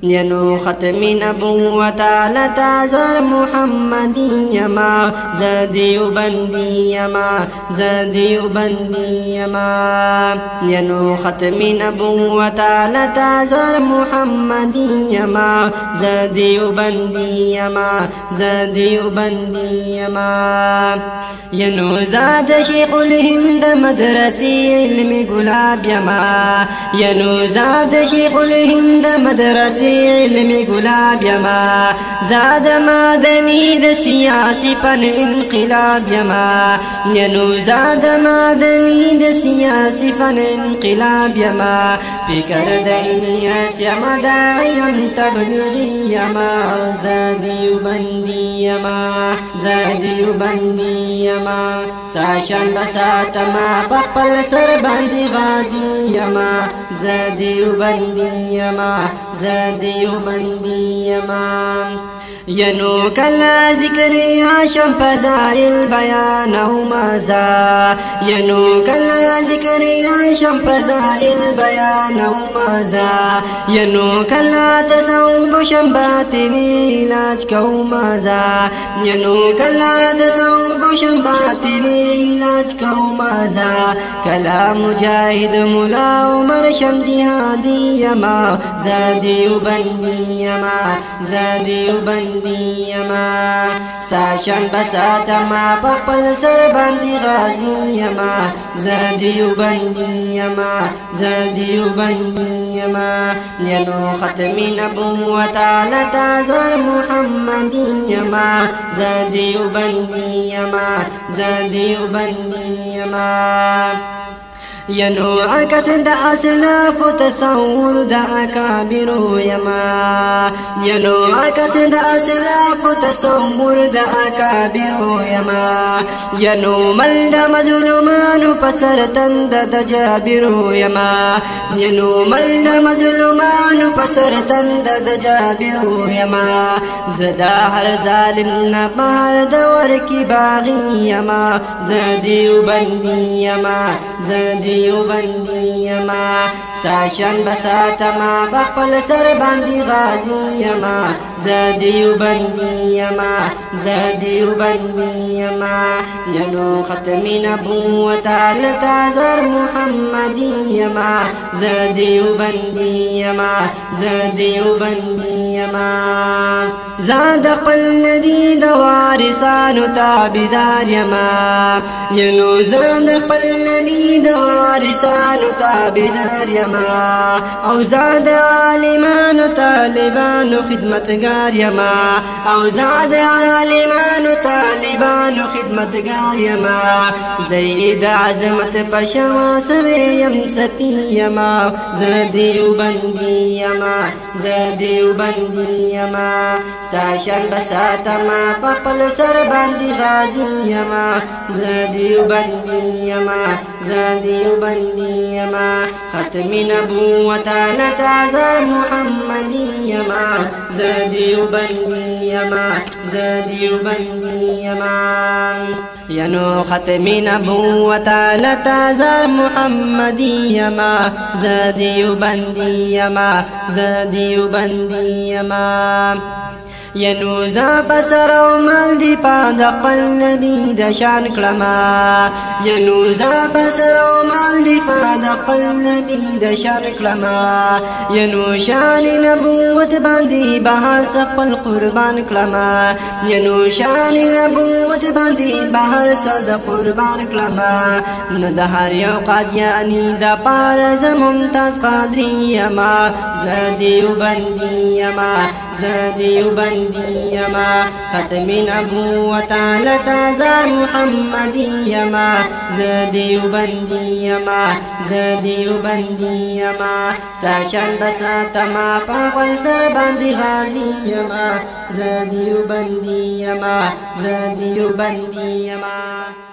ینو ختم نبوت لتا زر محمدی یما زدیو بندی یما زدیو بندی یما ینو ختم نبوت لتا زر محمدی یما زدیو بندی یما زدیو بندی یما ینو زاد شیخ الهند مدرسی علم گلاب یما ینو زاد شیخ الهند مدرسی علم گلاب یما زاد مدنی د سیاسی پر انقلاب یما ینو زاد مدنی د سیاسی پر انقلاب یما فکر د الیاس یما دایم تبلیغی یما زادیو بندی یما زادیو بندی یما ساشن بساتما پخپل سر باندې غازی یما زادیو بندی یما زادیو بندی یما ینو کلا ذکر عاشم فضائل بیان او مازا ینو کلا ذکر عاشم فضائل بیان او مازا ینو کلا تصوب شم باطنی علاج کو مازا ینو کلا تصوب شم باطنی علاج کو مازا کلا مجاہد مولا عمر شم جہادی یما زادیو بندی یما زادیو بندی یما ساشن بساتما پخپل سر باندې غازی یما زادیو بندی یما زادیو بندی یما ینو ختم نبوت لتا زر محمدی یما زادیو بندی یما زادیو بندی یما ینو عکس د اسلاف تصور د اکابر یما ینو عکس د اسلاف تصور د اکابر یما ینو مل د مظلومان پسر تند د جابر یما ینو مل د مظلومان پسر تند د جابر یما زدا هر ظالم نه بهر دور کی باغی یما زادیو بندی یما زادیو بندی یما ساشن بساتما بخپل سر باندې غازی یما زادیو بندی یما زادیو بندی یما ینو ختم نبوت لتا زر محمدی یما زادیو بندی یما زادیو بندی یما زاد قل نبی د وارثانو تابعدار یما ینو زاد قل نبی د وارثانو تابعدار یما او زاد عالمانو طالبانو خدمتگار یما او زاد عالمانو طالبانو خدمتگار یما زید عظمت پشوا سویم ستی یما زادیو بندی یما زادیو بندی یما ساشن بساتما پخپل سر باندې غازی یما زادیو بندی یما زادیو بندی یما ختم نبوت لتا زر محمدی یما زادیو بندی یما زادیو بندی یما ینو ختم نبوت لتا زر محمدی یما زادیو بندی یما زادیو بندی یما ینو زا پسر او مال دی پا دقل نبی د شان کلما ینو زا پسر او مال دی پا دقل نبی د شان کلما ینو شان نبوت باندې بهر سپل قربان کلما ینو شان نبوت باندې بهر صد قربان کلما نو د هر یو قادیانی د پار ز ممتاز قادری یما زادیو بندی یما زادیو بندی یما ختم نبوت لتا زر محمدی یما زادیو بندی یما زادیو بندی یما ساشن بساتما پخپل سر باندې غازی یما زادیو بندی یما زادیو بندی یما